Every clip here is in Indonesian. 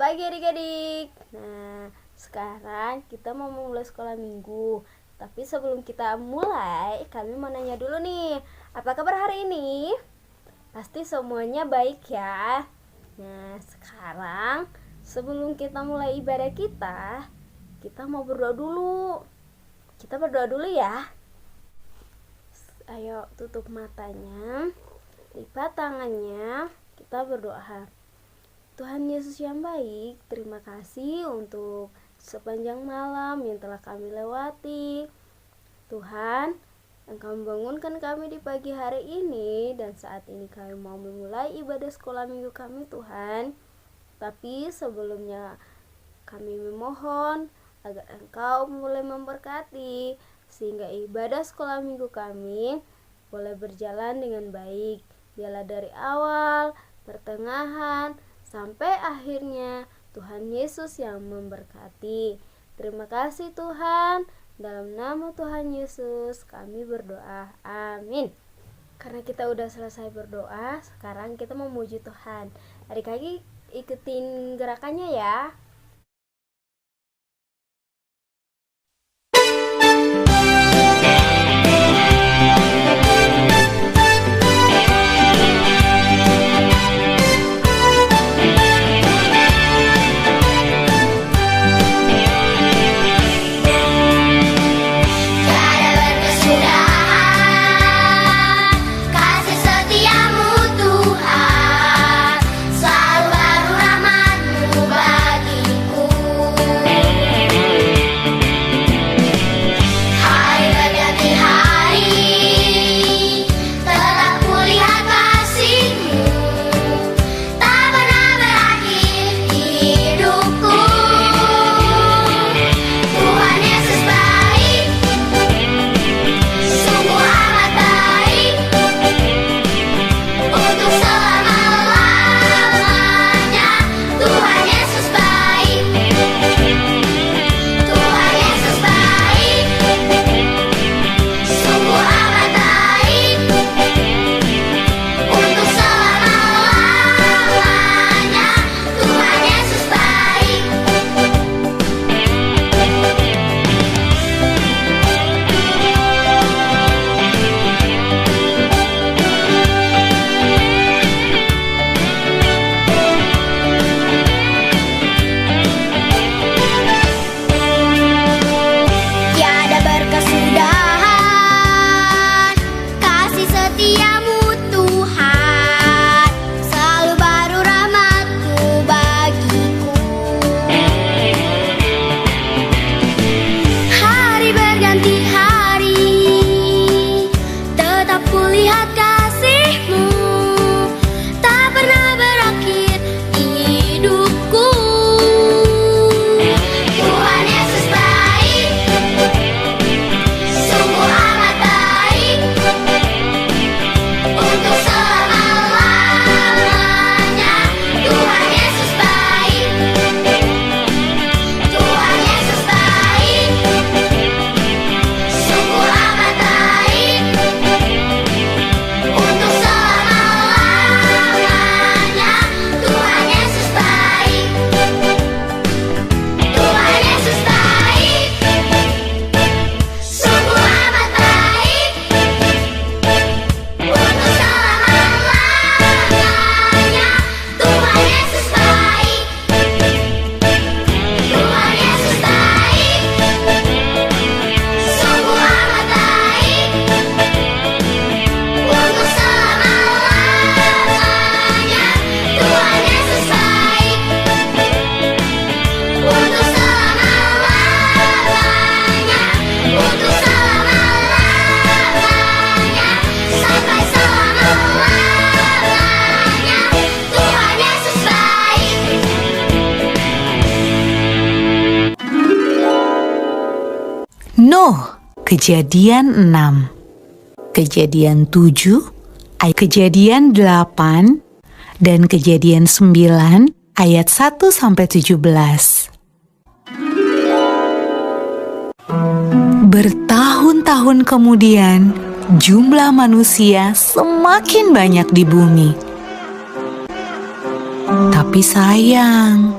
pagi adik-adik. Nah, sekarang kita mau mulai sekolah minggu. Tapi sebelum kita mulai, kami mau nanya dulu nih, apa kabar hari ini? Pasti semuanya baik ya. Nah, sekarang sebelum kita mulai ibadah kita mau berdoa dulu. Kita berdoa dulu ya. Ayo tutup matanya, lipat tangannya, kita berdoa. Tuhan Yesus yang baik, terima kasih untuk sepanjang malam yang telah kami lewati. Tuhan, Engkau membangunkan kami di pagi hari ini, dan saat ini kami mau memulai ibadah sekolah minggu kami Tuhan. Tapi sebelumnya kami memohon agar Engkau mulai memberkati, sehingga ibadah sekolah minggu kami boleh berjalan dengan baik. Biarlah dari awal, pertengahan, sampai akhirnya Tuhan Yesus yang memberkati. Terima kasih Tuhan. Dalam nama Tuhan Yesus kami berdoa. Amin. Karena kita udah selesai berdoa, sekarang kita memuji Tuhan. Adik-adik ikutin gerakannya ya. Nuh, Kejadian 6, Kejadian 7, Kejadian 8, dan Kejadian 9 ayat 1-17. Bertahun-tahun kemudian, jumlah manusia semakin banyak di bumi. Tapi sayang,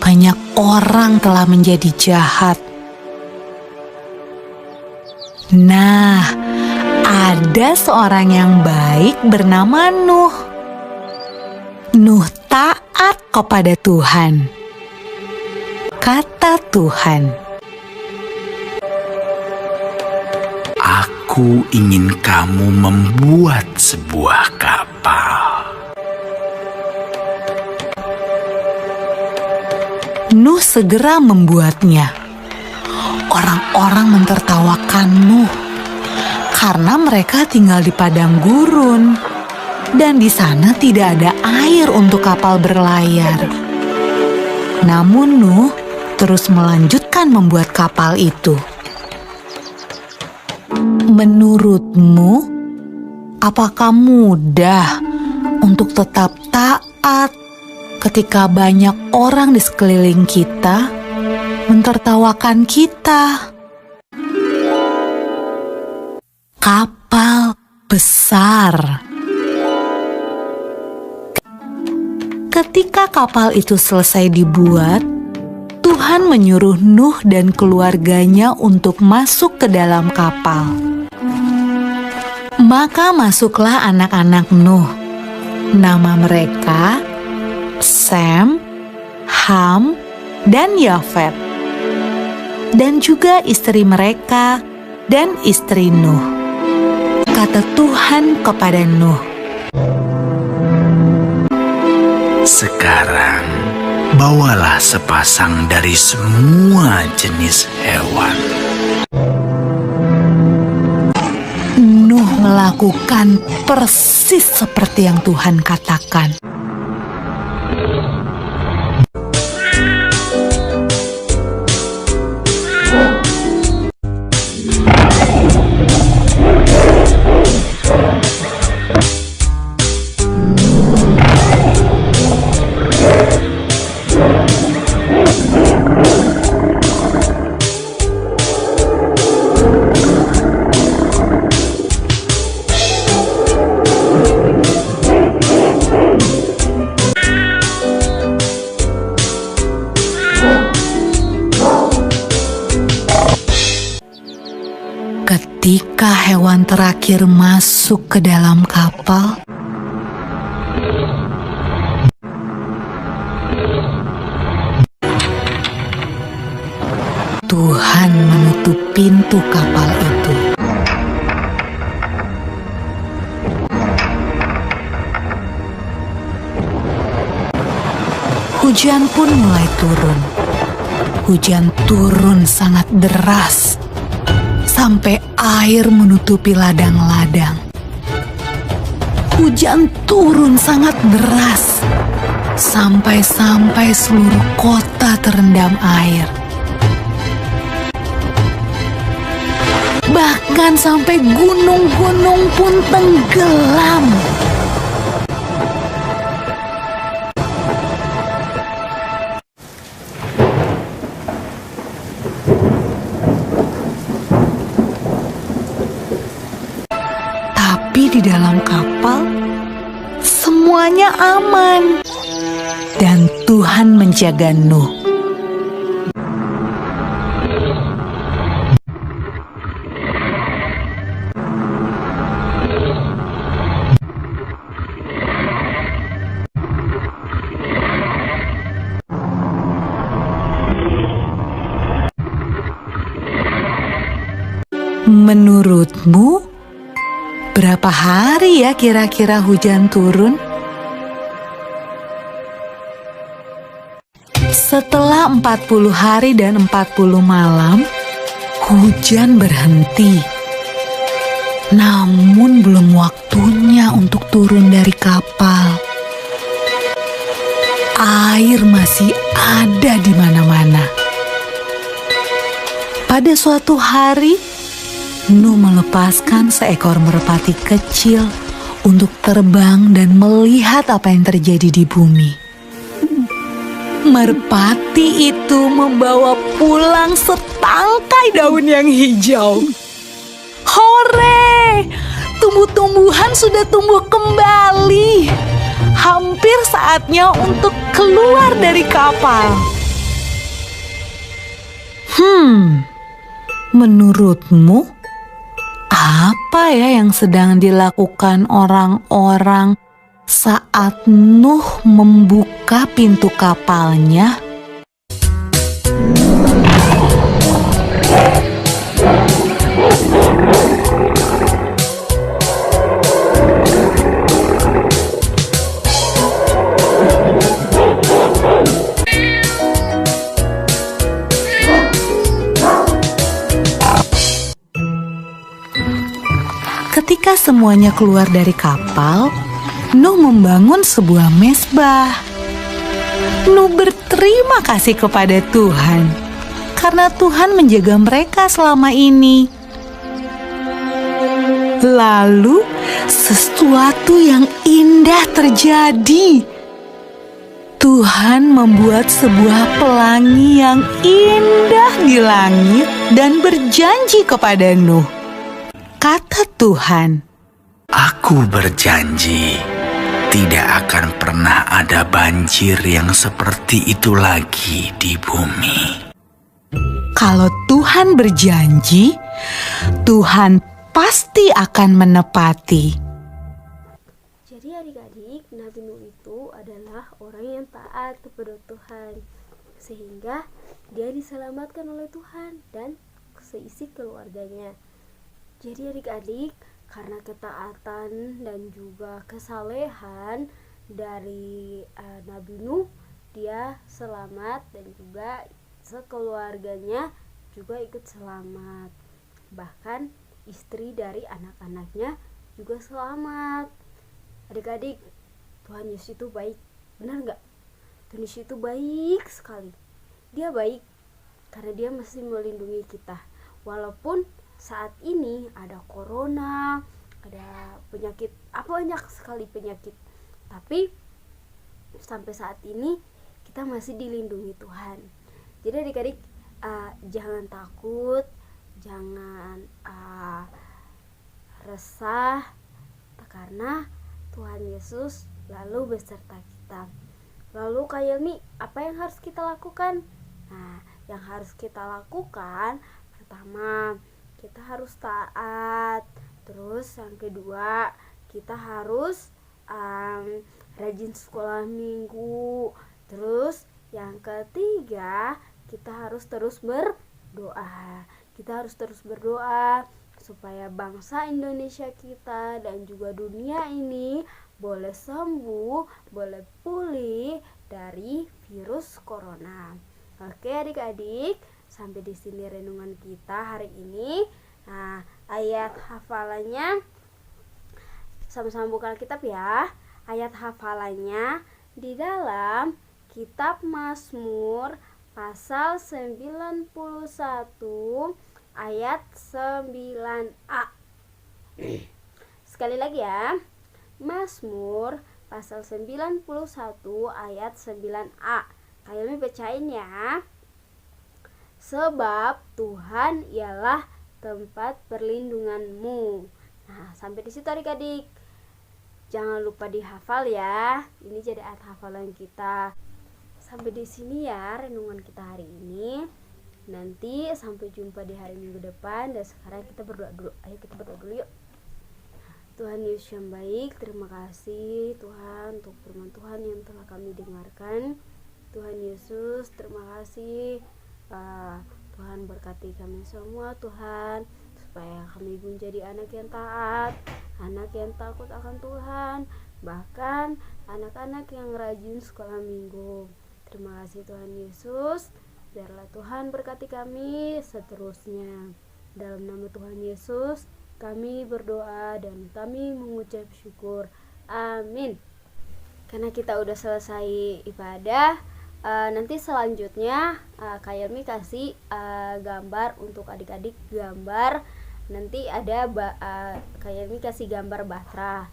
banyak orang telah menjadi jahat. Nah, ada seorang yang baik bernama Nuh. Nuh taat kepada Tuhan. Kata Tuhan, Aku ingin kamu membuat sebuah kapal. Nuh segera membuatnya. Orang-orang mentertawakan Nuh karena mereka tinggal di padang gurun dan di sana tidak ada air untuk kapal berlayar. Namun Nuh terus melanjutkan membuat kapal itu. Menurutmu, apakah mudah untuk tetap taat ketika banyak orang di sekeliling kita mentertawakan kita? Kapal besar. Ketika kapal itu selesai dibuat, Tuhan menyuruh Nuh dan keluarganya untuk masuk ke dalam kapal. Maka masuklah anak-anak Nuh. Nama mereka Sem, Ham, dan Yafet. Dan juga istri mereka dan istri Nuh. Kata Tuhan kepada Nuh, Sekarang bawalah sepasang dari semua jenis hewan. Nuh melakukan persis seperti yang Tuhan katakan. Ketika hewan terakhir masuk ke dalam kapal, Tuhan menutup pintu kapal itu. Hujan pun mulai turun. Hujan turun sangat deras, sampai air menutupi ladang-ladang. Hujan turun sangat deras, sampai seluruh kota terendam air. Bahkan sampai gunung-gunung pun tenggelam. Di dalam kapal, semuanya aman. Dan Tuhan menjaga Nuh. Menurutmu, berapa hari ya kira-kira hujan turun? Setelah 40 hari dan 40 malam, hujan berhenti. Namun belum waktunya untuk turun dari kapal. Air masih ada di mana-mana. Pada suatu hari, Nuh melepaskan seekor merpati kecil untuk terbang dan melihat apa yang terjadi di bumi. Merpati itu membawa pulang setangkai daun yang hijau. Hore! Tumbuh-tumbuhan sudah tumbuh kembali. Hampir saatnya untuk keluar dari kapal. Menurutmu apa ya yang sedang dilakukan orang-orang saat Nuh membuka pintu kapalnya? Ketika semuanya keluar dari kapal, Nuh membangun sebuah mezbah. Nuh berterima kasih kepada Tuhan karena Tuhan menjaga mereka selama ini. Lalu sesuatu yang indah terjadi. Tuhan membuat sebuah pelangi yang indah di langit dan berjanji kepada Nuh. Kata Tuhan, Aku berjanji tidak akan pernah ada banjir yang seperti itu lagi di bumi. kalau Tuhan berjanji, Tuhan pasti akan menepati. Jadi adik-adik, Nabi Nuh itu adalah orang yang taat kepada Tuhan, sehingga dia diselamatkan oleh Tuhan dan seisi keluarganya. Jadi adik-adik, karena ketaatan dan juga kesalehan dari Nabi Nuh, dia selamat dan juga sekeluarganya juga ikut selamat. Bahkan istri dari anak-anaknya juga selamat. Adik-adik, Tuhan Yesus itu baik, benar nggak? Tuhan Yesus itu baik sekali. Dia baik karena dia masih melindungi kita. Walaupun saat ini ada corona, ada penyakit, banyak sekali penyakit, tapi sampai saat ini kita masih dilindungi Tuhan. Jadi adik-adik, jangan takut, jangan resah, karena Tuhan Yesus lalu beserta kita. Lalu Kak Yelmi, apa yang harus kita lakukan? Nah, yang harus kita lakukan pertama, kita harus taat. Terus yang kedua, kita harus rajin sekolah minggu. Terus yang ketiga, kita harus terus berdoa. Kita harus terus berdoa supaya bangsa Indonesia kita dan juga dunia ini boleh sembuh, boleh pulih dari virus corona. Oke adik-adik, sampai di sini renungan kita hari ini. Nah, ayat hafalannya sama-sama buka Alkitab ya. Ayat hafalannya di dalam kitab Mazmur pasal 91 ayat 9a. Sekali lagi ya. Mazmur pasal 91 ayat 9a. Kalian bacain ya. Sebab Tuhan ialah tempat perlindunganmu. Nah, sampai di situ adik-adik. Jangan lupa dihafal ya. Ini jadi ayat hafalan kita. Sampai di sini ya renungan kita hari ini. Nanti sampai jumpa di hari Minggu depan. Dan sekarang kita berdoa dulu. Ayo kita berdoa dulu yuk. Tuhan Yesus yang baik, terima kasih Tuhan untuk firman Tuhan yang telah kami dengarkan. Tuhan Yesus, terima kasih. Tuhan berkati kami semua Tuhan, supaya kami menjadi anak yang taat, anak yang takut akan Tuhan, bahkan anak-anak yang rajin sekolah minggu. Terima kasih Tuhan Yesus. Biarlah Tuhan berkati kami seterusnya. Dalam nama Tuhan Yesus kami berdoa dan kami mengucap syukur. Amin. Karena kita udah selesai ibadah, nanti selanjutnya Kak Yelmi kasih gambar untuk adik-adik, gambar nanti ada Kak Yelmi kasih gambar bahtera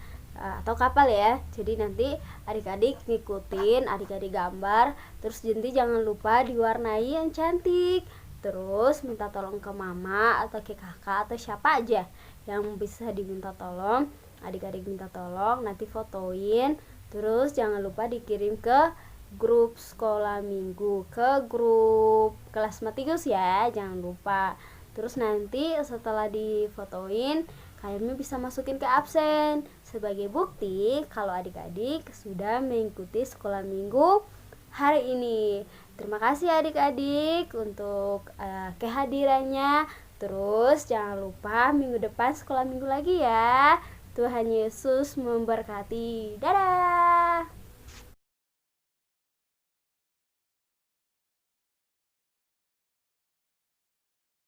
atau kapal ya. Jadi nanti adik-adik ngikutin, adik-adik gambar, terus nanti jangan lupa diwarnai yang cantik. Terus minta tolong ke mama atau ke kakak atau siapa aja yang bisa diminta tolong, adik-adik minta tolong, nanti fotoin. Terus jangan lupa dikirim ke grup sekolah minggu, ke grup kelas Matikus ya, jangan lupa. Terus nanti setelah difotoin, kalian bisa masukin ke absen sebagai bukti kalau adik-adik sudah mengikuti sekolah minggu hari ini. Terima kasih adik-adik untuk kehadirannya. Terus jangan lupa minggu depan sekolah minggu lagi ya. Tuhan Yesus memberkati. Dadah.